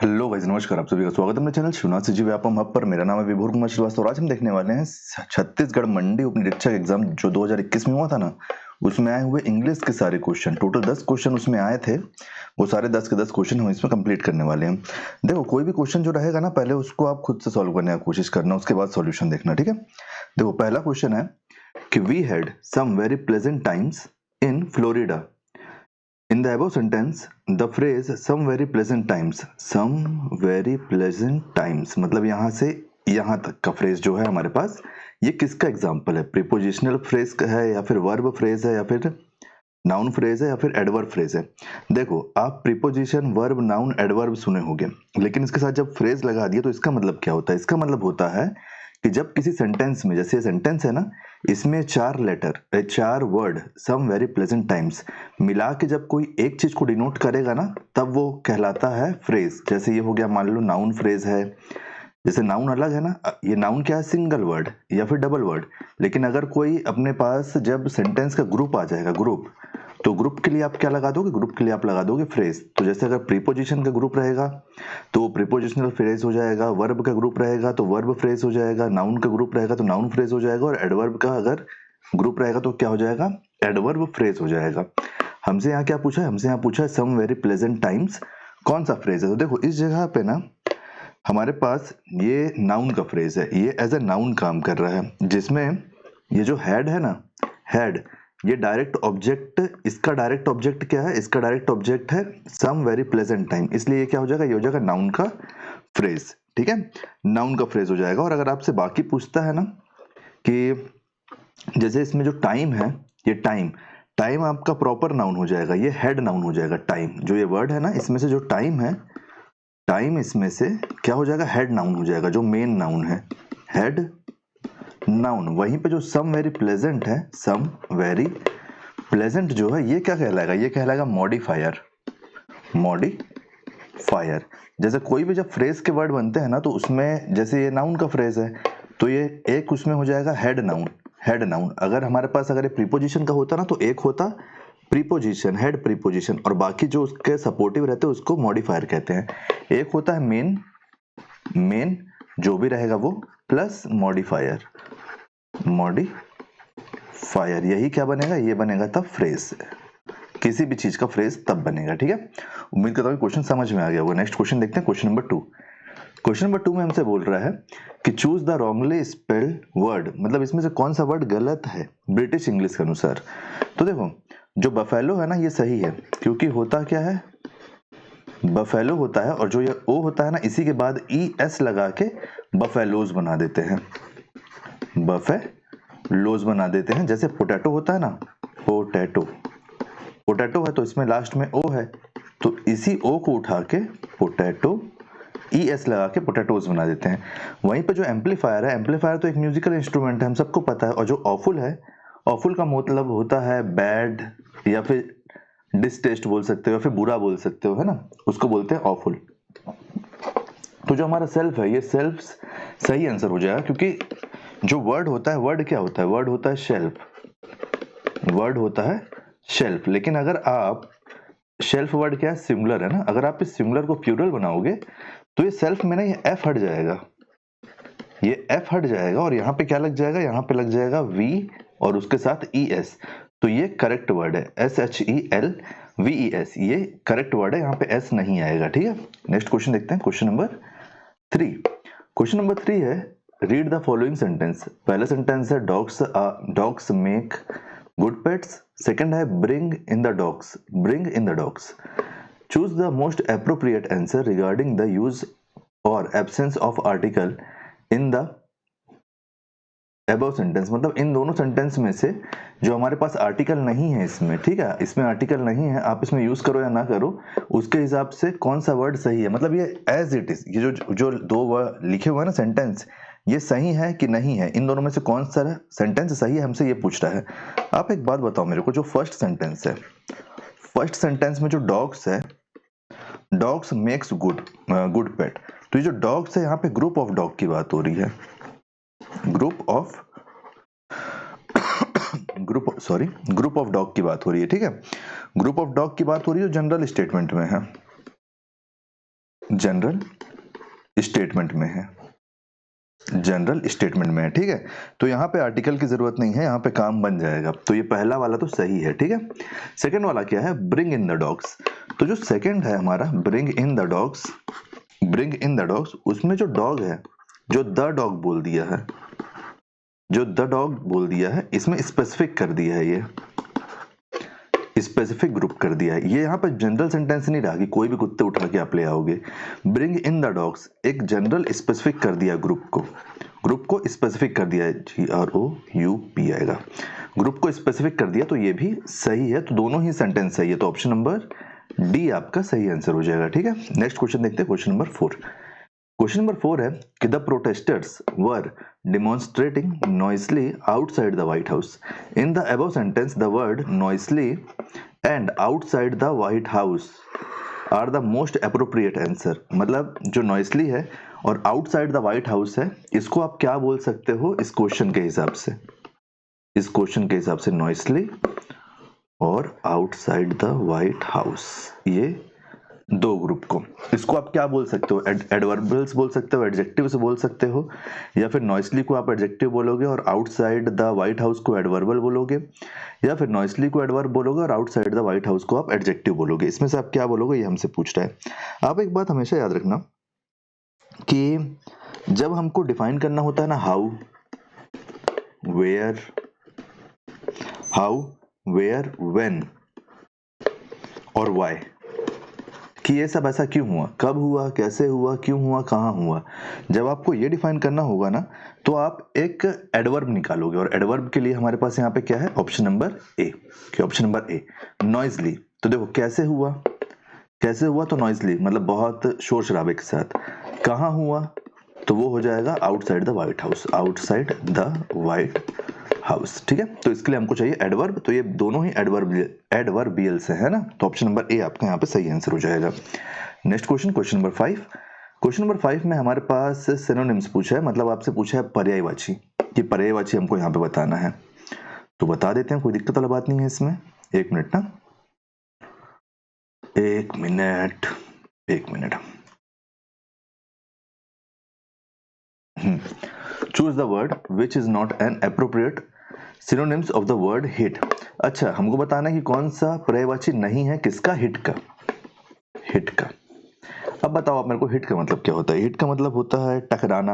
Hello guys, नमस्कार। आप सभी का स्वागत है मेरे चैनल शिवनाथ सिंह जी व्यापम हब पर। मेरा नाम है विभोर कुमार श्रीवास्तव और आज हम देखने वाले हैं छत्तीसगढ़ मंडी उपनिरीक्षक एग्जाम जो 2021 में हुआ था ना, उसमें आए हुए इंग्लिश के सारे क्वेश्चन। टोटल 10 क्वेश्चन उसमें आए थे। वो सारे 10 के 10 क्वेश्चन हम इसमें कंप्लीट करने वाले हैं। देखो, कोई भी क्वेश्चन जो रहेगा ना, पहले उसको आप खुद से सॉल्व करने की कोशिश करना, उसके बाद सॉल्यूशन देखना, ठीक है। देखो, पहला क्वेश्चन है कि we had some very pleasant times in Florida. In the above sentence, the phrase some very pleasant times मतलब यहाँ से यहाँ तक का फ्रेज जो है हमारे पास, ये किसका एग्जाम्पल है? प्रीपोजिशनल फ्रेज का है या फिर वर्ब फ्रेज है या फिर नाउन फ्रेज है या फिर एडवर्ब फ्रेज है? देखो, आप प्रीपोजिशन, वर्ब, नाउन, एडवर्ब सुने होंगे, लेकिन इसके साथ जब फ्रेज लगा दिया तो इसका मतलब क्या होता है? इसका मतलब होता है कि जब किसी सेंटेंस में, जैसे ये सेंटेंस है ना, इसमें 4 letter, 4 word, some very pleasant times मिला के जब कोई एक चीज को डिनोट करेगा ना, तब वो कहलाता है फ्रेज। जैसे ये हो गया, मान लो नाउन फ्रेज है। जैसे नाउन अलग है ना, ये नाउन क्या है? सिंगल वर्ड या फिर डबल वर्ड। लेकिन अगर कोई अपने पास जब सेंटेंस का ग्रुप आ जाएगा, ग्रुप, तो ग्रुप के लिए आप क्या लगा दोगे? ग्रुप के लिए आप लगा दोगे फ्रेज। तो जैसे अगर प्रीपोजिशन का ग्रुप रहेगा तो प्रीपोजिशनल फ्रेज हो जाएगा, वर्ब का ग्रुप रहेगा तो वर्ब फ्रेज हो जाएगा, नाउन का ग्रुप रहेगा तो नाउन फ्रेज हो जाएगा, और एडवर्ब का अगर ग्रुप रहेगा तो क्या हो जाएगा? एडवर्ब फ्रेज हो जाएगा। हमसे यहाँ क्या पूछा है? हमसे यहाँ पूछा है सम वेरी प्लेजेंट टाइम्स, कौन सा फ्रेज है? तो देखो, इस जगह पे ना हमारे पास ये नाउन का फ्रेज है, ये एज ए नाउन काम कर रहा है, जिसमें ये जो हेड है ना, हेड, ये डायरेक्ट ऑब्जेक्ट, इसका डायरेक्ट ऑब्जेक्ट क्या है? इसका डायरेक्ट ऑब्जेक्ट है सम वेरी प्लेजेंट टाइम, इसलिए ये क्या हो जाएगा? ये हो जाएगा नाउन का फ्रेज, ठीक है। नाउन का फ्रेज हो जाएगा। और अगर आपसे बाकी पूछता है ना कि जैसे इसमें जो टाइम है, ये टाइम, टाइम आपका प्रॉपर नाउन हो जाएगा, ये हेड नाउन हो जाएगा। टाइम जो ये वर्ड है ना, इसमें से जो टाइम है, टाइम इसमें से क्या हो जाएगा? हेड नाउन हो जाएगा, जो मेन नाउन है, हेड नाउन। वहीं पे जो सम वेरी प्लेजेंट है, सम वेरी प्लेजेंट जो है, ये क्या कहलाएगा? ये कहलाएगा मॉडिफायर, मॉडिफायर। जैसे कोई भी जब फ्रेज के वर्ड बनते हैं ना, तो उसमें जैसे ये नाउन का फ्रेज है तो ये एक उसमें हो जाएगा हेड नाउन, हेड नाउन। अगर हमारे पास अगर ये प्रीपोजिशन का होता ना, तो एक होता प्रीपोजिशन, हेड प्रीपोजिशन, और बाकी जो उसके सपोर्टिव रहते हैं उसको मॉडिफायर कहते हैं। एक होता है मेन, मेन जो भी रहेगा वो, प्लस मॉडिफायर, मॉडिफायर, यही क्या बनेगा? ये बनेगा तब फ्रेज। किसी भी चीज का फ्रेज तब बनेगा, ठीक है। उम्मीद करता हूँ क्वेश्चन समझ में आ गया होगा। नेक्स्ट क्वेश्चन देखते हैं, क्वेश्चन नंबर 2। क्वेश्चन नंबर 2 में हमसे बोल रहा है कि choose the wrongly spelled word, मतलब इसमें से कौन सा वर्ड गलत है ब्रिटिश इंग्लिश के अनुसार। तो देखो, जो बफेलो है ना, ये सही है, क्योंकि होता क्या है? बफेलो होता है, और जो ये ओ होता है ना, इसी के बाद ई एस लगा के बफेलोज बना देते हैं, बफेलोज बना देते हैं। जैसे पोटैटो होता है ना, पोटैटो, पोटैटो है तो इसमें लास्ट में ओ है, तो इसी ओ को उठा के पोटैटो, ई एस लगा के पोटैटोज बना देते हैं। वहीं पे जो एम्पलीफायर है, एम्पलीफायर तो एक म्यूजिकल इंस्ट्रूमेंट है, हम सबको पता है। और जो ऑफुल है, ऑफुल का मतलब होता है बैड, या फिर डिसटेस्ट बोल सकते हो, या फिर बुरा बोल सकते हो, है ना, उसको बोलते हैं ऑफुल। तो जो हमारा सेल्फ है, ये सेल्फ सही आंसर हो जाएगा, क्योंकि जो वर्ड होता है, वर्ड क्या होता है? वर्ड होता है शेल्फ, वर्ड होता है शेल्फ। लेकिन अगर आप, शेल्फ वर्ड क्या है? सिंगुलर है ना, अगर आप इस सिंगुलर को प्लूरल बनाओगे तो ये सेल्फ में ना ये एफ हट जाएगा, ये एफ हट जाएगा, और यहाँ पे क्या लग जाएगा? यहाँ पे लग जाएगा वी और उसके साथ ई एस। तो ये करेक्ट वर्ड है, S H E L V E S, ये करेक्ट वर्ड है, यहाँ पे एस नहीं आएगा, ठीक है। नेक्स्ट क्वेश्चन देखते हैं, क्वेश्चन नंबर 3। क्वेश्चन नंबर 3 है रीड द फॉलोइंग सेंटेंस। पहला सेंटेंस है dogs make good pets. Second है bring in the dogs, bring in the dogs. Choose the most appropriate answer regarding the use और absence of article in the above sentence, मतलब इन दोनों sentence में से जो हमारे पास आर्टिकल नहीं है इसमें, ठीक है, इसमें आर्टिकल नहीं है, आप इसमें यूज करो या ना करो, उसके हिसाब से कौन सा वर्ड सही है। मतलब ये एज इट इज, ये जो दो वर्ड लिखे हुए हैं ना सेंटेंस, ये सही है कि नहीं है, इन दोनों में से कौन सा सेंटेंस सही है, हमसे ये पूछ रहा है। आप एक बात बताओ मेरे को, जो फर्स्ट सेंटेंस है, फर्स्ट सेंटेंस में जो डॉग्स है, डॉग्स मेक्स गुड पेट, तो ये जो डॉग्स है, यहाँ पे ग्रुप ऑफ डॉग की बात हो रही है, ग्रुप ऑफ डॉग की बात हो रही है, ठीक है। ग्रुप ऑफ डॉग की बात हो रही है, जनरल स्टेटमेंट में है। जनरल स्टेटमेंट में है, जनरल स्टेटमेंट में है, ठीक है। तो यहाँ पे आर्टिकल की जरूरत नहीं है, यहाँ पे काम बन जाएगा। तो ये पहला वाला तो सही है, ठीक है। सेकंड वाला क्या है, ब्रिंग इन द डॉग्स। तो जो सेकंड है हमारा bring in the dogs, bring in the dogs, उसमें जो डॉग है, जो द डॉग बोल दिया है, जो द डॉग बोल दिया है, इसमें स्पेसिफिक कर दिया है, ये स्पेसिफिक ग्रुप कर दिया है। ये यहाँ पर जनरल सेंटेंस नहीं रहा कि कोई भी कुत्ते उठा के आप ले आओगे। ब्रिंग इन द डॉग्स एक जनरल स्पेसिफिक कर दिया, ग्रुप को स्पेसिफिक कर दिया है, GROUP आएगा, ग्रुप को स्पेसिफिक कर दिया, तो ये भी सही है। तो दोनों ही सेंटेंस सही है, तो ऑप्शन नंबर डी आपका सही आंसर हो जाएगा, ठीक है। नेक्स्ट क्वेश्चन देखते हैं, क्वेश्चन नंबर 4। क्वेश्चन नंबर 4 है कि the protesters were demonstrating noisily outside the White House. In the above sentence, the word noisily and outside the White House are the most appropriate answer. मतलब जो noisily है और outside the White House है, इसको आप क्या बोल सकते हो इस क्वेश्चन के हिसाब से, इस क्वेश्चन के हिसाब से noisily और outside the White House, ये दो ग्रुप को, इसको आप क्या बोल सकते हो, एडवर्बियल्स बोल सकते हो, एडजेक्टिव से बोल सकते हो, या फिर नॉइसली को आप एडजेक्टिव बोलोगे और आउटसाइड द व्हाइट हाउस को एडवर्बल बोलोगे, या फिर नॉइसली को एडवर्ब बोलोगे और आउटसाइड द व्हाइट हाउस को आप एडजेक्टिव बोलोगे। इसमें से आप क्या बोलोगे, ये हमसे पूछ रहा है। आप एक बात हमेशा याद रखना कि जब हमको डिफाइन करना होता है ना, हाउ वेयर व्हेन और व्हाई, कि ये सब ऐसा क्यों हुआ, कब हुआ, कैसे हुआ, क्यों हुआ, कहाँ हुआ, जब आपको ये डिफाइन करना होगा ना, तो आप एक एडवर्ब निकालोगे, और एडवर्ब के लिए हमारे पास यहाँ पे क्या है, option number A, option number A, Noisli. तो देखो कैसे हुआ, कैसे हुआ तो नॉइजली मतलब बहुत शोर शराबे के साथ। कहाँ हुआ तो वो हो जाएगा outside the white house, outside the white house, ठीक है। तो इसके लिए हमको चाहिए एडवर्ब, तो ये दोनों ही एडवर्बियल से है ना, तो ऑप्शन नंबर ए आपका यहाँ पे सही आंसर हो जाएगा। Next question, question number 5। Question number 5 में हमारे पास सिनोनिम्स पूछा है, मतलब आपसे पूछा है पर्यायवाची, कि पर्यायवाची हमको यहाँ पे बताना है, तो बता देते हैं, कोई दिक्कत वाला बात नहीं है इसमें। एक मिनट ना, एक minute. Choose the word which is not an appropriate synonyms of the word hit. अच्छा, हमको बताना है कि कौन सा पर्यायवाची नहीं है, किसका, हिट का, हिट का। अब बताओ आप मेरे को, हिट का मतलब क्या होता है। हिट का मतलब होता है टकराना,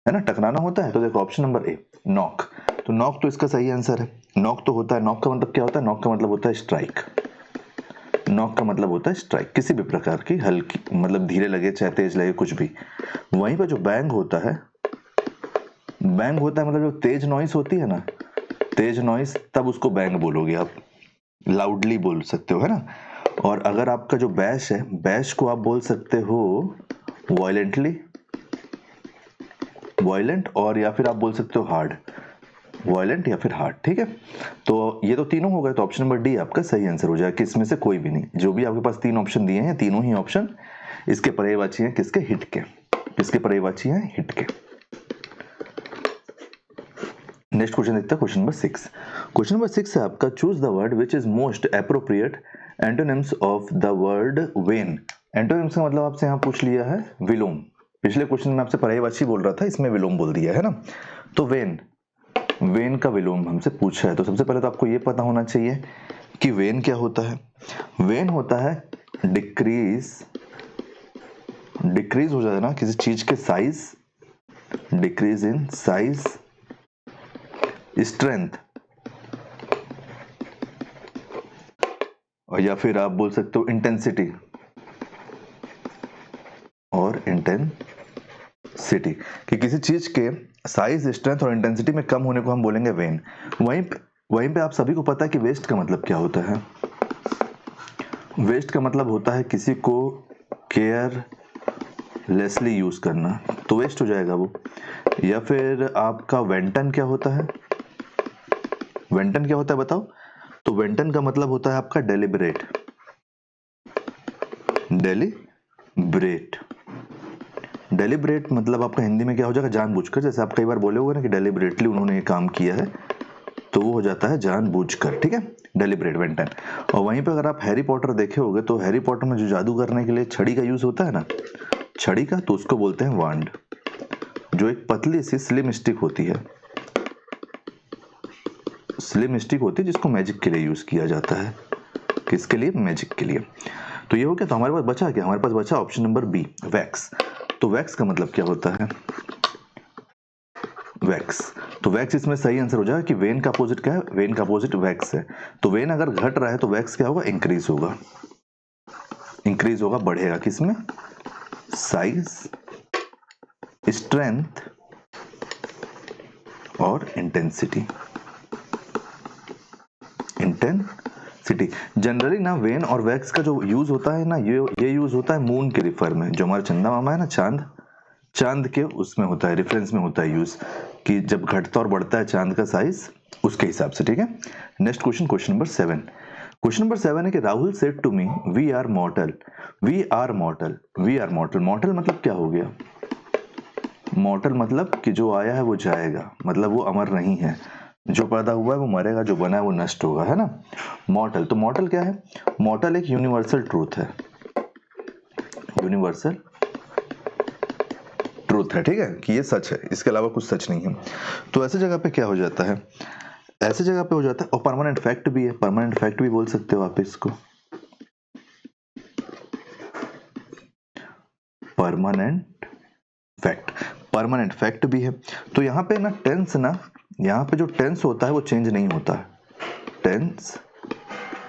है ना, टकराना होता है। तो देखो ऑप्शन नंबर ए, नॉक। तो नॉक तो इसका सही आंसर है, नॉक तो होता है, नॉक का मतलब क्या होता है, नॉक का मतलब होता है स्ट्राइक, नॉक का मतलब होता है स्ट्राइक, किसी भी प्रकार की हल्की, मतलब धीरे लगे चाहे तेज लगे कुछ भी। वहीं पर जो बैंग होता है, बैंग होता है मतलब जो तेज नॉइस होती है ना, तेज नॉइस, तब उसको बैंग बोलोगे आप, लाउडली बोल सकते हो, है ना। और अगर आपका जो बैश है, बैश को आप बोल सकते हो वायलेंटली, वायलेंट, और या फिर आप बोल सकते हो हार्ड, वायलेंट या फिर हार्ड, ठीक है। तो ये तो तीनों हो गए, तो ऑप्शन नंबर डी आपका सही आंसर हो जाएगा, किसमें से कोई भी नहीं। जो भी आपके पास तीन ऑप्शन दिए हैं, तीनों ही ऑप्शन इसके पर्यायवाची हैं, किसके, हिट के, किसके पर्यायवाची हैं, हिट के। नेक्स्ट क्वेश्चन देखते हैं, क्वेश्चन नंबर 6। क्वेश्चन नंबर 6 है आपका, choose the word which is most appropriate antonyms of the word when. Antonyms का मतलब आपसे यहाँ पूछ लिया है विलोम, पिछले क्वेश्चन में आपसे पर्यायवाची बोल रहा था, इसमें विलोम बोल दिया है ना। तो वेन, वेन का विलोम हमसे पूछा है, तो सबसे पहले तो आपको ये पता होना चाहिए कि वेन क्या होता है। वेन होता है डिक्रीज, डिक्रीज हो जाए ना किसी चीज के size, decrease in size, strength, और या फिर आप बोल सकते हो इंटेंसिटी, और इंटेंसिटी, कि किसी चीज के साइज, स्ट्रेंथ और इंटेंसिटी में कम होने को हम बोलेंगे वेन। वहीं पे आप सभी को पता है कि वेस्ट का मतलब क्या होता है। वेस्ट का मतलब होता है किसी को केयरलेसली यूज करना, तो वेस्ट हो जाएगा वो। या फिर आपका वेंटन क्या होता है, वेंटन क्या होता है बताओ। तो वेंटन का मतलब होता है आपका डेलिब्रेट, डेलिब्रेट, डेलिब्रेट मतलब आपका हिंदी में क्या हो जाएगा, जानबूझकर। जैसे आप कई बार बोले होगे ना कि डेलिब्रेटली उन्होंने ये काम किया है, तो वो हो जाता है जानबूझकर, ठीक है, डेलिब्रेट वेंटन। और वहीं पे अगर आप हैरी पॉटर देखे होगे तो हैरी पॉटर में जो जादू करने के लिए छड़ी का यूज होता है ना, छड़ी का, तो उसको बोलते हैं वांड, जो एक पतली सी स्लिम स्टिक होती है, स्लिम स्टिक होती है जिसको मैजिक के लिए यूज किया जाता है। किसके लिए? मैजिक के लिए। तो ये हो गया। तो हमारे पास बचा क्या? हमारे पास बचा ऑप्शन नंबर बी, वैक्स। तो वैक्स का मतलब क्या होता है? वैक्स। तो वैक्स इसमें सही आंसर हो जाएगा कि वेन का अपोजिट क्या है? वेन का अपोजिट वैक्स है। तो वेन अगर घट रहा है तो वैक्स क्या होगा? इंक्रीज होगा, इंक्रीज होगा, बढ़ेगा। किसमें? साइज, स्ट्रेंथ और इंटेंसिटी। इंटेंसिटी जनरली ना वेन और वैक्स का जो यूज होता है ना, ये यूज होता है मून के रिफर में। जो हमारा चंदा मामा है ना, चांद, चांद के उसमें होता है, रेफरेंस में होता है यूज, कि जब घटता और बढ़ता है चांद का साइज, उसके हिसाब से, ठीक है। Next question, question number 7। Question number 7 है कि Rahul said to me we are mortal, we are mortal, we are mortal. Mortal मतलब क्या हो गया? मॉर्टल मतलब कि जो आया है वो जाएगा, मतलब वो अमर नहीं है। जो पैदा हुआ है वो मरेगा, जो बना है वो नष्ट होगा, है ना। मॉर्टल, तो मॉर्टल क्या है? मॉर्टल एक यूनिवर्सल ट्रूथ है, यूनिवर्सल ट्रूथ है, ठीक है, कि ये सच है, इसके अलावा कुछ सच नहीं है। तो ऐसे जगह पे क्या हो जाता है? ऐसे जगह पे हो जाता है। और परमानेंट फैक्ट भी है, परमानेंट फैक्ट भी बोल सकते हो आप इसको, परमानेंट फैक्ट, परमानेंट फैक्ट भी है। तो यहाँ पे ना टेंस, ना यहाँ पे जो टेंस होता है वो चेंज नहीं होता है, टेंस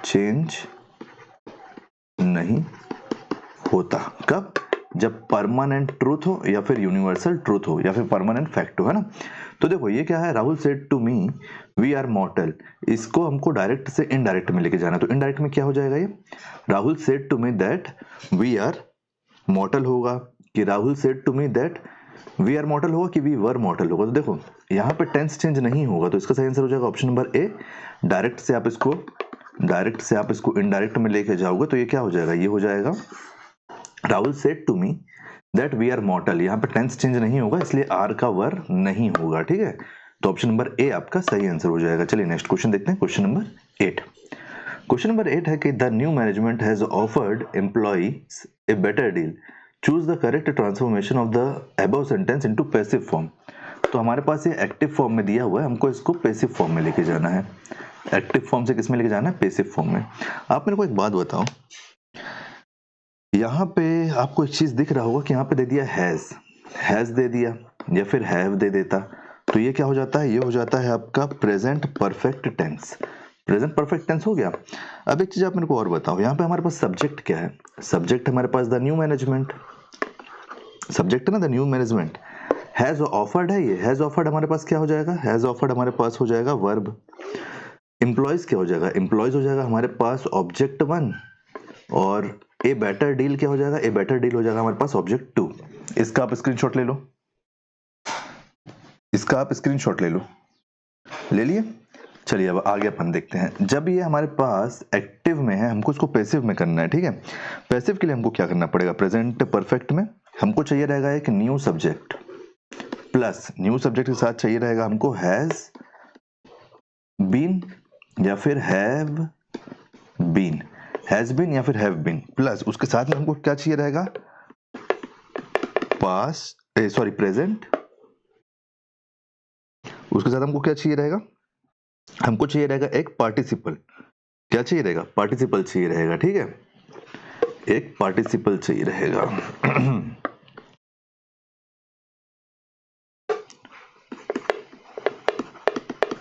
चेंज नहीं होता। कब? जब परमानेंट ट्रूथ हो या फिर यूनिवर्सल ट्रूथ हो या फिर परमानेंट फैक्ट हो, है ना। तो देखो ये क्या है? Rahul said to me we are mortal. इसको हमको डायरेक्ट से इनडायरेक्ट में लेके जाना है। तो इनडायरेक्ट में क्या हो जाएगा? ये Rahul said to me that we are mortal होगा, कि Rahul said to me that we are mortal होगा, कि वी वर मॉर्टल होगा। तो देखो यहाँ पे टेंस चेंज नहीं होगा, तो इसका सही आंसर हो जाएगा ऑप्शन नंबर ए। डायरेक्ट से आप इसको इनडायरेक्ट में लेके जाओगे तो ये क्या हो जाएगा? ये हो जाएगा Rahul said to me that we are mortal. यहाँ पे टेंस चेंज नहीं होगा, इसलिए आर का वर नहीं होगा, ठीक है। तो ऑप्शन नंबर ए आपका सही आंसर हो जाएगा। चलिए नेक्स्ट क्वेश्चन देखते हैं, क्वेश्चन नंबर 8। क्वेश्चन नंबर 8 है कि the new management has offered employees a better deal, choose the correct transformation of the above sentence into passive form. तो हमारे पास ये एक्टिव फॉर्म में दिया हुआ है, हमको इसको पैसिव फॉर्म में लेके जाना है। एक्टिव फॉर्म से किस में लेके जाना है? पैसिव फॉर्म में। आप मेरे को एक बात बताओ, यहाँ पे आपको एक चीज दिख रहा होगा कि यहाँ पे दे दिया हैज दे दिया या फिर हैव दे देता, तो ये क्या हो जाता है? ये हो जाता है आपका present perfect tense. Present perfect tense हो गया। अब एक चीज आप मेरे को और बताओ, यहाँ पे हमारे पास सब्जेक्ट क्या है? सब्जेक्ट हमारे पास द न्यू मैनेजमेंट, सब्जेक्ट है ना, the new management. Has offered है, ये हैज ऑफर्ड हमारे पास क्या हो जाएगा? हैज ऑफर्ड हमारे पास हो जाएगा वर्ब। एम्प्लॉयज क्या हो जाएगा? एम्प्लॉयज हो जाएगा हमारे पास ऑब्जेक्ट 1, और ए बेटर डील क्या हो जाएगा? ए बेटर डील हो जाएगा हमारे पास ऑब्जेक्ट 2। इसका आप स्क्रीनशॉट ले लो, इसका आप स्क्रीनशॉट ले लो, ले लिए। चलिए अब आगे अपन देखते हैं। जब ये हमारे पास एक्टिव में है, हमको इसको पैसिव में करना है, ठीक है। पैसिव के लिए हमको क्या करना पड़ेगा? प्रेजेंट परफेक्ट में हमको चाहिए रहेगा एक new subject, plus new subject के साथ चाहिए रहेगा हमको हैज बीन या फिर हैव बीन, हैज बीन या फिर हैव बीन, प्लस उसके साथ में हमको क्या चाहिए रहेगा? Past, sorry present. उसके साथ हमको क्या चाहिए रहेगा? हमको चाहिए रहेगा एक पार्टिसिपल। क्या चाहिए रहेगा? पार्टिसिपल चाहिए रहेगा, ठीक है, एक पार्टिसिपल चाहिए रहेगा।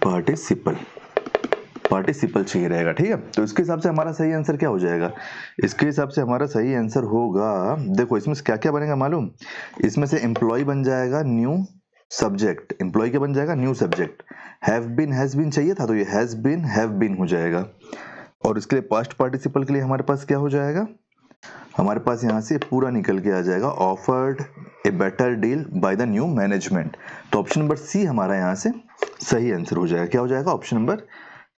पार्टिसिपल, पार्टिसिपल चाहिए रहेगा, ठीक है। तो इसके हिसाब से हमारा सही आंसर क्या हो जाएगा? इसके हिसाब से हमारा सही आंसर होगा, देखो इसमें से क्या क्या बनेगा मालूम? इसमें से एम्प्लॉय बन जाएगा न्यू सब्जेक्ट, एम्प्लॉय क्या बन जाएगा? New subject. Have been has been चाहिए था, तो ये हैज बीन हैव बीन हो जाएगा। और इसके लिए पास्ट पार्टिसिपल के लिए हमारे पास क्या हो जाएगा? हमारे पास यहाँ से पूरा निकल के आ जाएगा, offered a better deal by the new management. तो ऑप्शन नंबर सी हमारा यहाँ से सही आंसर हो जाएगा। क्या हो जाएगा? ऑप्शन नंबर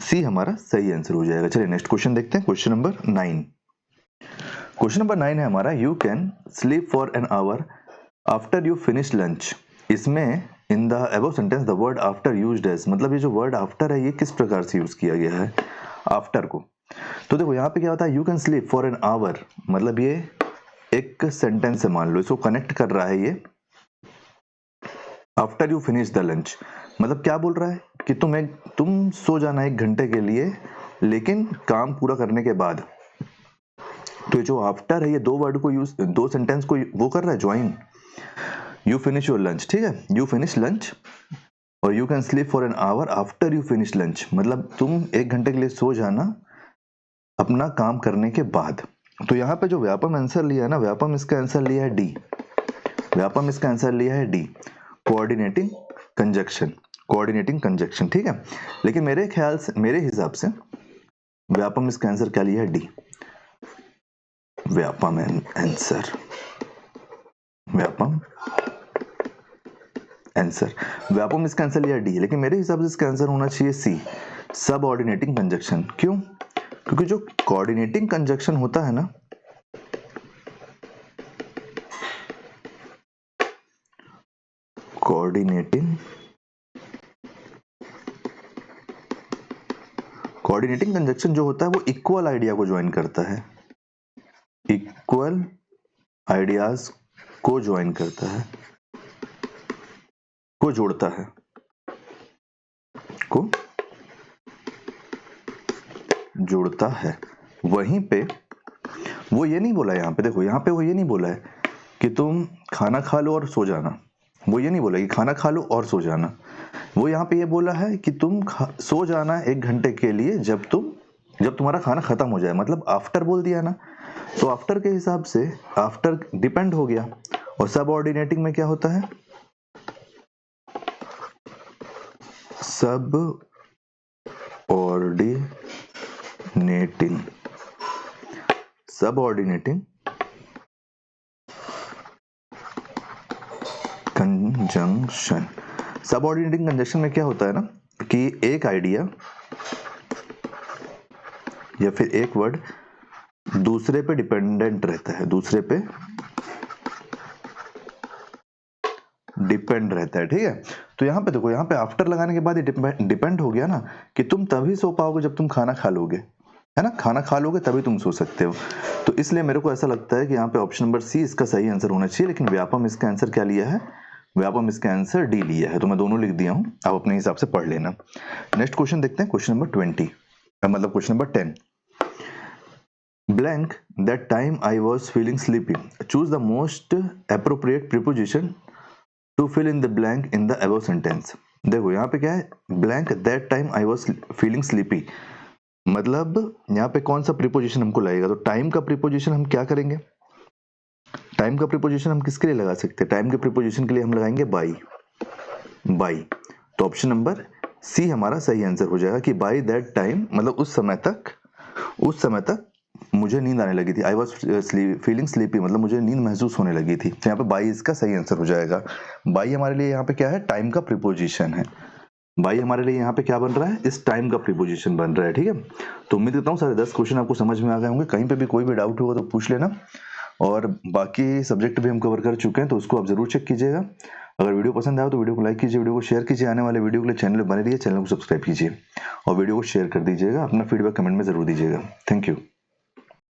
सी हमारा सही आंसर हो जाएगा। चलिए नेक्स्ट क्वेश्चन देखते हैं, क्वेश्चन नंबर 9। क्वेश्चन नंबर 9 है हमारा, you can sleep for an hour after you finish lunch. इसमें in the above sentence the word after used as, मतलब ये जो वर्ड आफ्टर है ये किस प्रकार से यूज किया गया है आफ्टर को। तो देखो यहाँ पे क्या होता है, you can sleep for an our, मतलब ये एक सेंटेंस से मान लो इसको कनेक्ट कर रहा है ये after you finish the lunch, मतलब क्या बोल रहा है कि तुम सो जाना 1 घंटे के लिए लेकिन काम पूरा करने के बाद। तो ये जो आफ्टर है ये दो वर्ड को यूज, दो सेंटेंस को वो कर रहा है join. You finish your lunch, ठीक है, यू फिनिश लंच और you can sleep for an hour after you finish lunch, मतलब तुम 1 घंटे के लिए सो जाना अपना काम करने के बाद। तो यहाँ पे जो व्यापम आंसर लिया है ना, व्यापम इसका आंसर लिया है डी, व्यापम इसका आंसर लिया है D, coordinating conjunction, coordinating conjunction, ठीक है। लेकिन मेरे ख्याल से, मेरे हिसाब से व्यापम इसका आंसर क्या लिया है, D, Vyapam answer, Vyapam answer, Vyapam इसका आंसर लिया डी, लेकिन मेरे हिसाब से इसका आंसर होना चाहिए सी, सब ऑर्डिनेटिंग कंजक्शन। क्यों? क्योंकि जो कोऑर्डिनेटिंग कंजक्शन होता है ना, कोऑर्डिनेटिंग कंजक्शन जो होता है वो इक्वल आइडिया को ज्वाइन करता है, इक्वल आइडियाज को ज्वाइन करता है, को जोड़ता है, को जोड़ता है। वहीं पे वो ये नहीं बोला, यहाँ पे देखो, यहाँ पे वो ये नहीं बोला है कि तुम खाना खा लो और सो जाना, वो ये नहीं बोला कि खाना खा लो और सो जाना, वो यहाँ पे ये बोला है कि तुम सो जाना 1 घंटे के लिए जब तुम्हारा खाना खत्म हो जाए, मतलब आफ्टर बोल दिया ना। तो आफ्टर के हिसाब से आफ्टर डिपेंड हो गया, और सब ऑर्डिनेटिंग में क्या होता है, सब ऑर्डिनेटिंग, सब ऑर्डिनेटिंग कंजंक्शन, सब ऑर्डिनेटिंग कंजंक्शन में क्या होता है ना कि एक आइडिया या फिर एक वर्ड दूसरे पे डिपेंडेंट रहता है, दूसरे पे डिपेंड रहता है, ठीक है। तो यहाँ पे देखो, यहाँ पे आफ्टर लगाने के बाद डिपेंड हो गया ना कि तुम तभी सो पाओगे जब तुम खाना खा लोगे, है ना, खाना खा लोगे तभी तुम सो सकते हो। तो इसलिए मेरे को ऐसा लगता है कि यहाँ पे ऑप्शन नंबर सी इसका सही आंसर होना चाहिए, लेकिन व्यापम इसका आंसर क्या लिया है, व्यापम इसका आंसर डी लिया है। तो मैं दोनों लिख दिया हूँ, आप अपने हिसाब से पढ़ लेना। नेक्स्ट क्वेश्चन देखते हैं, क्वेश्चन नंबर 20, मतलब question number 10। Blank, that time I was feeling sleepy. Choose the most appropriate preposition to fill in the blank in the above sentence. देखो यहाँ पे क्या है, blank that time I was feeling sleepy, मतलब यहाँ पे कौन सा प्रीपोजिशन हमको लगेगा। तो टाइम का प्रीपोजिशन हम क्या करेंगे, टाइम का प्रीपोजिशन हम किसके लिए लगा सकते हैं, टाइम के प्रीपोजिशन के लिए हम लगाएंगे बाई, बाई। तो ऑप्शन नंबर सी हमारा सही आंसर हो जाएगा कि बाई दैट टाइम, मतलब उस समय तक मुझे नींद आने लगी थी, आई वॉज फीलिंग स्लीपी, मतलब मुझे नींद महसूस होने लगी थी। तो यहाँ पे बाई इसका सही आंसर हो जाएगा। बाई हमारे लिए यहाँ पे क्या है, टाइम का प्रीपोजिशन है, बाई हमारे लिए यहाँ पे क्या बन रहा है, इस टाइम का प्रीपोजिशन बन रहा है, ठीक है। तो उम्मीद करता हूँ सारे 10 क्वेश्चन आपको समझ में आ गए होंगे। कहीं पे भी कोई भी डाउट होगा तो पूछ लेना, और बाकी सब्जेक्ट भी हम कवर कर चुके हैं तो उसको आप जरूर चेक कीजिएगा। अगर वीडियो पसंद आया तो वीडियो को लाइक कीजिए, वीडियो को शेयर कीजिए, आने वाले वीडियो के लिए चैनल बने रहिए, चैनल को सब्सक्राइब कीजिए और वीडियो को शेयर कर दीजिएगा। अपना फीडबैक कमेंट में जरूर दीजिएगा। Thank you.